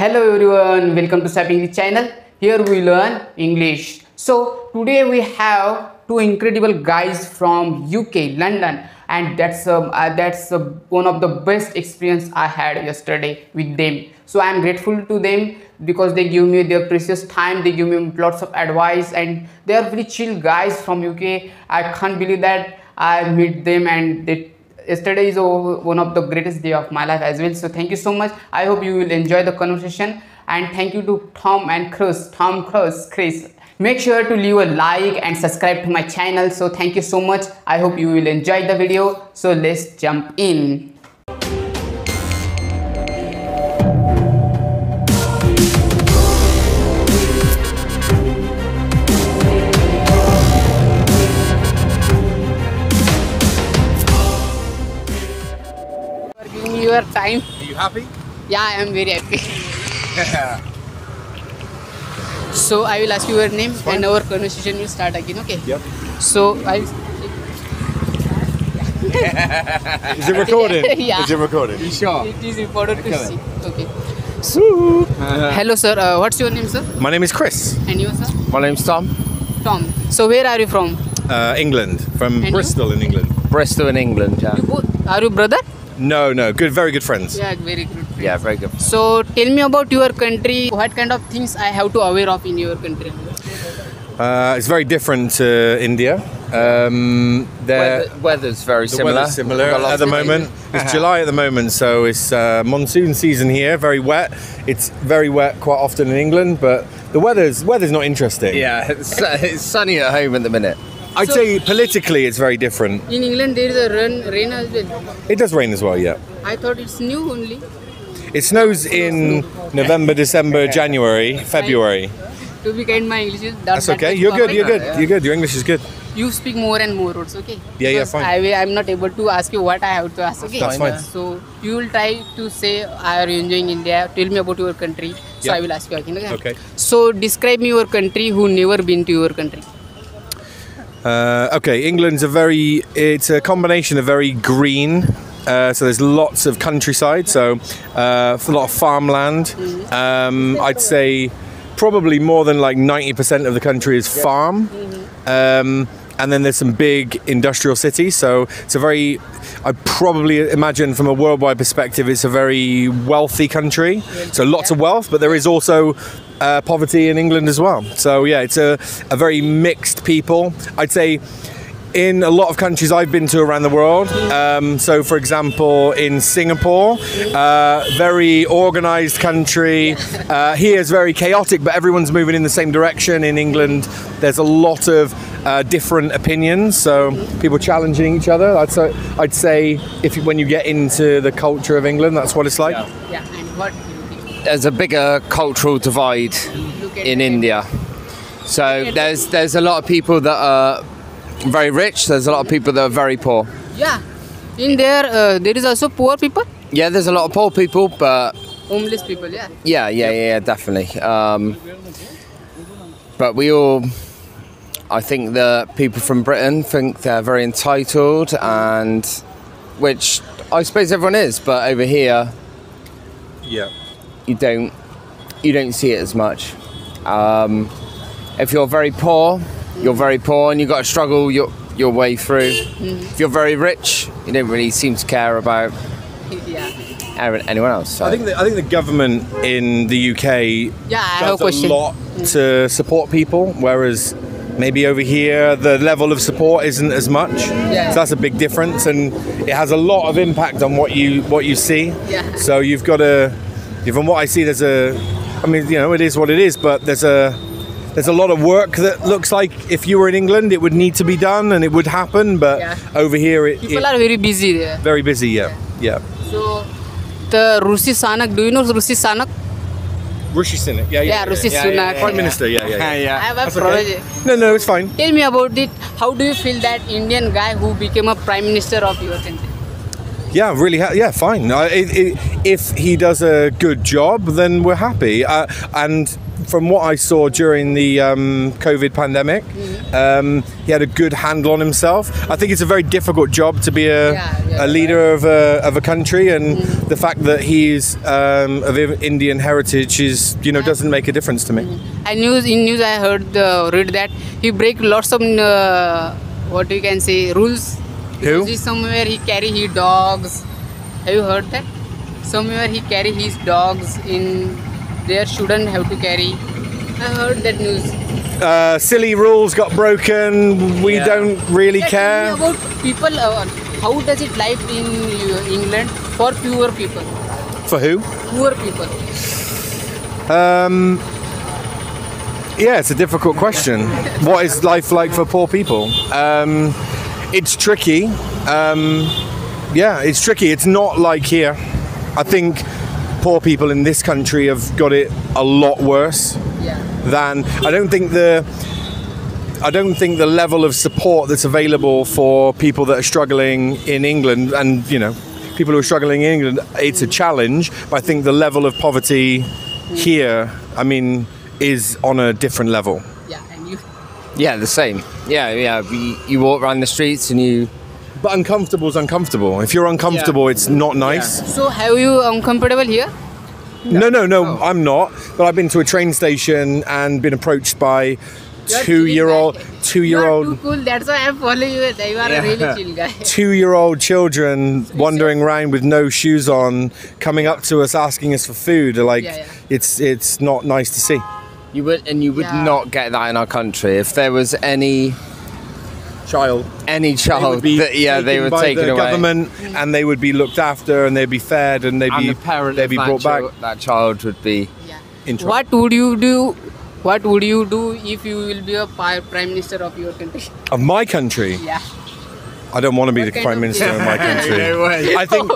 Hello everyone, welcome to Swapnil channel. Here we learn English. So today we have two incredible guys from UK, London, and that's one of the best experience I had yesterday with them. So I am grateful to them because they give me their precious time. They give me lots of advice, and they are very chill guys from UK. I can't believe that I meet them, and yesterday is one of the greatest day of my life as well. So thank you so much. I hope you will enjoy the conversation, and thank you to Tom and Cris. Cris. Make sure to leave a like and subscribe to my channel. So thank you so much. I hope you will enjoy the video. So let's jump in. Giving me your time. Are you happy? Yeah, I am very happy. So I will ask you your name and our conversation will start again, okay? Yep. So I Is it recording? Yeah. Is it recording? You sure? It is important to see. Okay. So, Hello sir, what's your name sir? my name is Chris. And you sir? My name's Tom. Tom. So where are you from? England, from And you? Bristol in England. Bristol in England, yeah. You both? Are you brother? No, good, very good friends. Yeah, very good. Yeah, very good. So tell me about your country. What kind of things I have to aware of in your country? It's very different to India. Weather's very The similar. weather's similar We've got lots at the of rain. moment. It's July at the moment, so it's monsoon season here. Very wet. It's very wet quite often in England, but the weather's not interesting. Yeah, it's sunny at home at the minute. I'd say politically it's very different. In England there is a rain as well. It does rain as well, yeah. I thought it's new only. It snows in November, December, January, February. To be kind, my English is That's okay. You're good. You're good. You're good. Your English is good. You speak more and more words, okay? Yeah, Because fine. I'm not able to ask you what I have to ask, okay? That's fine. So you will try to say, are you enjoying India? Tell me about your country. So Yeah. I will ask you again, okay? Okay. So describe me your country who never been to your country. Okay, England's it's a combination of very green, so there's lots of countryside, so a lot of farmland. I'd say probably more than like 90% of the country is farm. And then there's some big industrial cities, so it's I'd probably imagine from a worldwide perspective, it's a very wealthy country. So lots of wealth, but there is also poverty in England as well. So yeah, it's a very mixed people. I'd say in a lot of countries I've been to around the world, so for example in Singapore, very organized country. Here is very chaotic, but everyone's moving in the same direction. In England there's a lot of different opinions, so people challenging each other. I'd say when you get into the culture of England, that's what it's like. Yeah, and what do you think? There's a bigger cultural divide Look at in the- India. So there's a lot of people that are very rich. There's a lot of people that are very poor. Yeah. In there, there is also poor people, Yeah, there's a lot of poor people, but homeless people, yeah. yeah, definitely. But I think that people from Britain think they're very entitled, and which I suppose everyone is, but over here Yeah. you don't see it as much. If you're very poor, you're very poor, and you've got to struggle your way through. If you're very rich, you don't really seem to care about Yeah. anyone else. So. I think the government in the UK Yeah, I have a does a question. lot to support people, whereas maybe over here the level of support isn't as much. Yeah. So that's a big difference, and it has a lot of impact on what you see. Yeah. So you've got to, from what I see, I mean, you know, it is what it is, but there's a lot of work that looks like if you were in England it would need to be done and it would happen, but Yeah. over here People are very busy there. very busy. Yeah. So the Rishi Sunak, do you know Rishi Sunak? Rishi Sunak. Yeah, Rishi Sunak. Prime Minister. Yeah. I have a That's problem. okay. No, it's fine. Tell me about it. How do you feel that Indian guy who became a prime minister of your country? Yeah, really. Yeah, fine. If he does a good job, then we're happy. And from what I saw during the COVID pandemic, he had a good handle on himself. I think it's a very difficult job to be a leader of a country, and the fact that he's of Indian heritage is, doesn't make a difference to me. And in news I read that he break lots of what you can say rules. Who? Because somewhere he carry his dogs. Have you heard that? Somewhere he carry his dogs in there shouldn't have to carry. I heard that news. Silly rules got broken. We don't really care. Tell me about people. How does it life in England for poor people? For who? Poor people. Yeah, it's a difficult question. What is life like for poor people? It's tricky. It's tricky. It's not like here. I think poor people in this country have got it a lot worse than. I don't think the level of support that's available for people that are struggling in England, and people who are struggling in England, it's a challenge. But I think the level of poverty here, is on a different level. Yeah, and you. Yeah, the same. Yeah. You walk around the streets and you. But uncomfortable is uncomfortable. If you're uncomfortable, it's not nice. So have you uncomfortable here? No, I'm not. But I've been to a train station and been approached by two-year-old. You are too cool. That's why I follow you. You are a really chill guy. 2-year-old children wandering around with no shoes on, coming up to us asking us for food. It's not nice to see. You would not get that in our country if there was any child they would be taken by the government, and they would be looked after, and they'd be fed, and they'd be brought back. That child would be in trouble. What would you do? What would you do if you will be a prime minister of your country? Of my country? Yeah. I don't want to be the prime minister of my country. No way. I think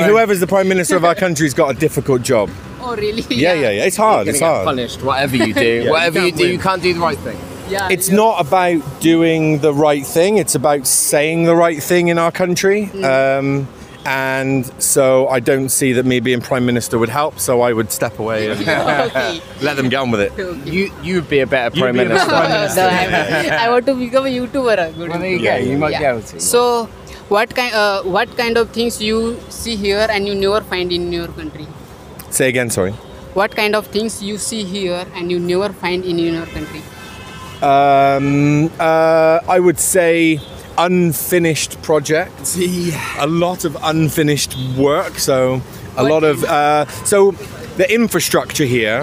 whoever's the prime minister of our country's got a difficult job. Oh really? Yeah. It's hard. It's hard. Punished. Whatever you do, you can't do the right thing. Yeah. It's not about doing the right thing. It's about saying the right thing in our country. And so I don't see that me being prime minister would help. So I would step away and let them get on with it. Okay. You'd be a better prime minister. I want to become a YouTuber. Well, there you go. You might be able to. So, what kind of things you see here and you never find in your country? Say again, sorry. What kind of things you see here and you never find in your country? I would say unfinished projects. A lot of unfinished work. So a lot of so the infrastructure here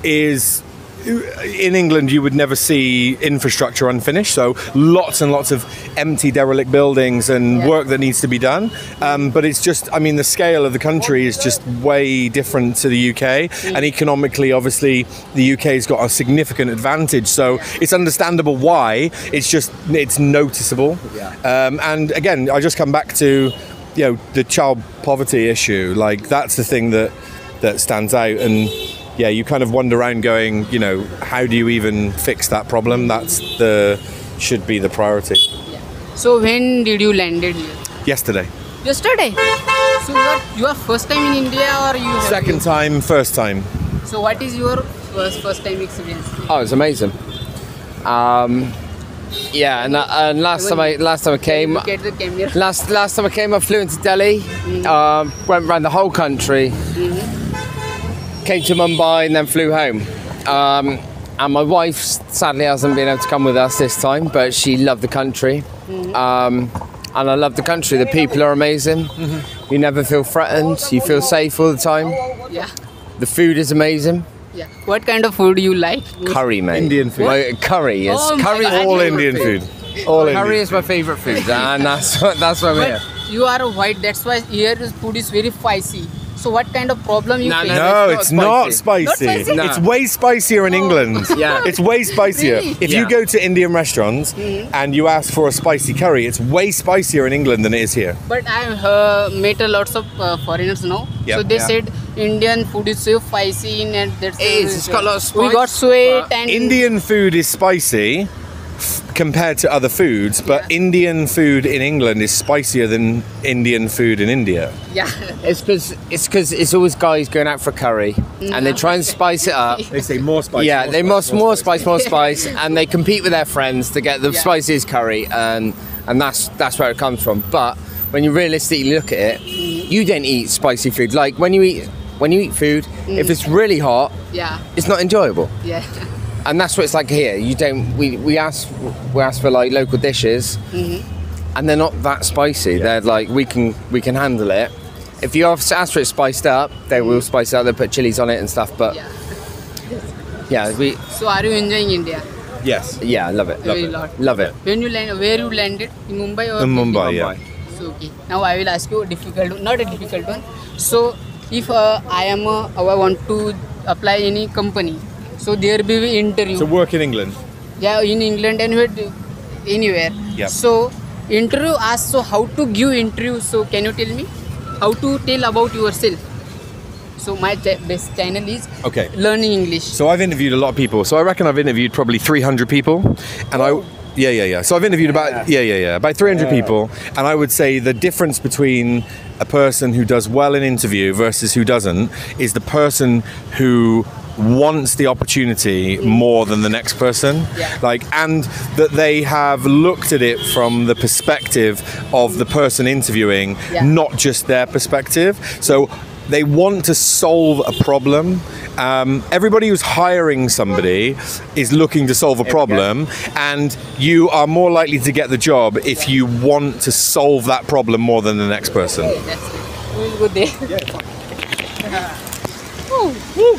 is. In England, you would never see infrastructure unfinished, so lots and lots of empty, derelict buildings and work that needs to be done. But it's just, the scale of the country is just way different to the UK, and economically, obviously, the UK's got a significant advantage. So it's understandable why. It's noticeable. And again, I just come back to, the child poverty issue. Like that's the thing that stands out. And you kind of wander around going, how do you even fix that problem? Should be the priority. So when did you landed here? Yesterday. Yesterday? So you are first time in India or you have Second time, first time. So what is your first time experience? Oh, it's amazing. And last time I came, Look at the camera. last time I came, I flew into Delhi, went around the whole country. Came to Mumbai and then flew home. And my wife sadly hasn't been able to come with us this time, but she loved the country. And I love the country. The people are amazing. You never feel threatened. You feel safe all the time. Yeah. The food is amazing. Yeah. What kind of food do you like? Curry, mate. Indian food. Curry is All Indian food. Curry is my favourite food, and that's why we're here. You are white. That's why here food is very spicy. So what kind of problem you face? No, it's not spicy. Not spicy? It's way spicier in England. Yeah. It's way spicier. Really? If you go to Indian restaurants and you ask for a spicy curry, it's way spicier in England than it is here. But I met a lots of foreigners now. So they said Indian food is so spicy and that's It's got a lot of spice. We got sweet and Indian food is spicy compared to other foods, but Indian food in England is spicier than Indian food in India. Yeah. It's because it's always guys going out for curry, and they try and spice it up. They say more spice. Yeah, they more spice, and they compete with their friends to get the spiciest curry, and that's where it comes from. But when you realistically look at it, you don't eat spicy food. Like when you eat food, if it's really hot, it's not enjoyable. Yeah. And that's what it's like here. You don't. We ask for like local dishes, and they're not that spicy. They're like we can handle it. If you ask for it spiced up, they will spice it up. They put chilies on it and stuff. But we. So are you enjoying India? Yes. Yeah, I love it. Love it. When you where you landed in Mumbai or In Mumbai, yeah. So okay. Now I will ask you a difficult, not a difficult one. So if I want to apply any company. So there will be interview. So work in England. Yeah, in England and anywhere. Yep. So interview asks, so how to give interview. So can you tell me how to tell about yourself? So my best channel is Learning English. So I've interviewed a lot of people. So I reckon I've interviewed probably 300 people, and So I've interviewed about about 300 people, and I would say the difference between a person who does well in interview versus who doesn't is the person who wants the opportunity more than the next person, and that they have looked at it from the perspective of the person interviewing, not just their perspective. So they want to solve a problem. Everybody who's hiring somebody is looking to solve a problem, and you are more likely to get the job if you want to solve that problem more than the next person. That's it. We'll go there. Woo.